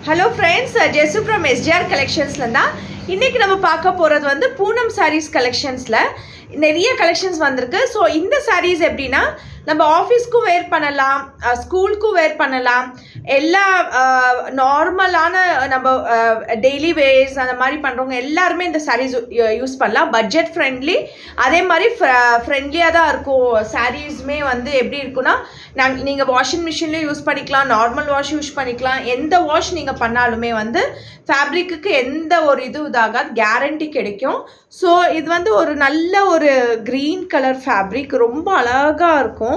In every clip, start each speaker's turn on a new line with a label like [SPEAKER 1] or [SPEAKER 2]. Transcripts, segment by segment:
[SPEAKER 1] Hello friends, Jesu from SJR Collections லந்தா இன்னைக்கு நம்ம பார்க்க போறது வந்து பூனம் sarees collectionsல நிறைய collections வந்திருக்கு. ஸோ இந்த sarees எப்படின்னா நம்ம ஆஃபீஸ்க்கும் வேர் பண்ணலாம், ஸ்கூலுக்கும் வேர் பண்ணலாம், எல்லா நார்மலான நம்ம டெய்லி வேர்ஸ் அந்த மாதிரி பண்ணுறவங்க எல்லாருமே இந்த sarees யூஸ் பண்ணலாம். பட்ஜெட் ஃப்ரெண்ட்லி, அதே மாதிரி ஃப்ரெண்ட்லியாக தான் இருக்கும். சாரீஸுமே வந்து எப்படி இருக்குன்னா நீங்கள் வாஷிங் மிஷின்லேயும் யூஸ் பண்ணிக்கலாம், நார்மல் வாஷ் யூஸ் பண்ணிக்கலாம். எந்த வாஷ் நீங்கள் பண்ணாலுமே வந்து ஃபேப்ரிக்கு எந்த ஒரு இது இதாகாது, கேரண்டி கிடைக்கும். ஸோ இது வந்து ஒரு நல்ல ஒரு க்ரீன் கலர் ஃபேப்ரிக், ரொம்ப அழகாக இருக்கும்.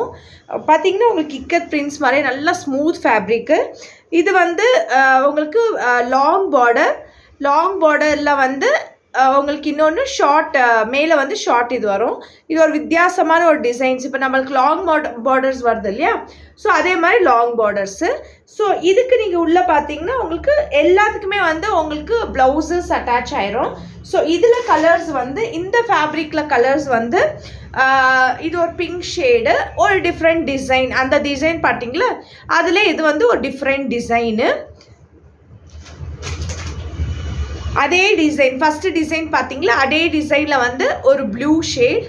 [SPEAKER 1] பார்த்தீங்கன்னா உங்களுக்கு இக்கத் பிரிண்ட்ஸ் மாதிரி நல்லா ஸ்மூத் ஃபேப்ரிக்கு. இது வந்து உங்களுக்கு லாங் பார்டரில் வந்து உங்களுக்கு இன்னொன்று ஷார்ட், மேலே வந்து ஷார்ட் இது வரும். இது ஒரு வித்தியாசமான ஒரு டிசைன்ஸ். இப்போ நம்மளுக்கு லாங் பார்டர்ஸ் வருது இல்லையா, ஸோ அதே மாதிரி லாங் பார்டர்ஸு. ஸோ இதுக்கு நீங்கள் உள்ளே பார்த்தீங்கன்னா உங்களுக்கு எல்லாத்துக்குமே வந்து உங்களுக்கு ப்ளவுஸஸ் அட்டாச் ஆயிரும். ஸோ இதில் கலர்ஸ் வந்து இந்த ஃபேப்ரிக்கில் கலர்ஸ் வந்து இது ஒரு பிங்க் ஷேடு, ஒரு டிஃப்ரெண்ட் டிசைன். அந்த டிசைன் பார்த்தீங்களா, அதில் இது வந்து ஒரு டிஃப்ரெண்ட் டிசைனு. அதே டிசைன் ஃபஸ்ட்டு டிசைன் பார்த்தீங்களா, அதே டிசைனில் வந்து ஒரு ப்ளூ ஷேட்.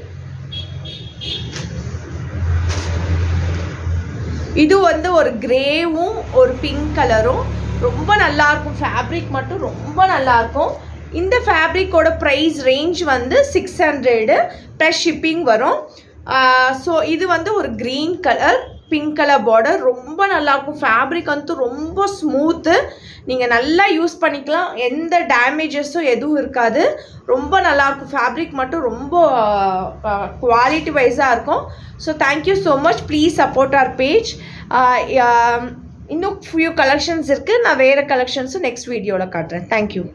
[SPEAKER 1] இது வந்து ஒரு கிரேவும் ஒரு பிங்க் கலரும் ரொம்ப நல்லாயிருக்கும். ஃபேப்ரிக் மட்டும் ரொம்ப நல்லாயிருக்கும். இந்த ஃபேப்ரிக்கோட ப்ரைஸ் ரேஞ்ச் வந்து 600 ப்ளஸ் ஷிப்பிங் வரும். ஸோ இது வந்து ஒரு green colour, pink colour border, ரொம்ப நல்லாயிருக்கும். ஃபேப்ரிக் வந்து ரொம்ப ஸ்மூத்து, நீங்கள் நல்லா யூஸ் பண்ணிக்கலாம், எந்த டேமேஜஸும் எதுவும் இருக்காது. ரொம்ப நல்லாயிருக்கும். ஃபேப்ரிக் மட்டும் ரொம்ப குவாலிட்டி வைஸாக இருக்கும். So thank you so much, please support our page. இன்னும் ஃபியூ கலெக்ஷன்ஸ் இருக்குது, நான் வேறு கலெக்ஷன்ஸும் நெக்ஸ்ட் வீடியோவில் காட்டுறேன். தேங்க்யூ.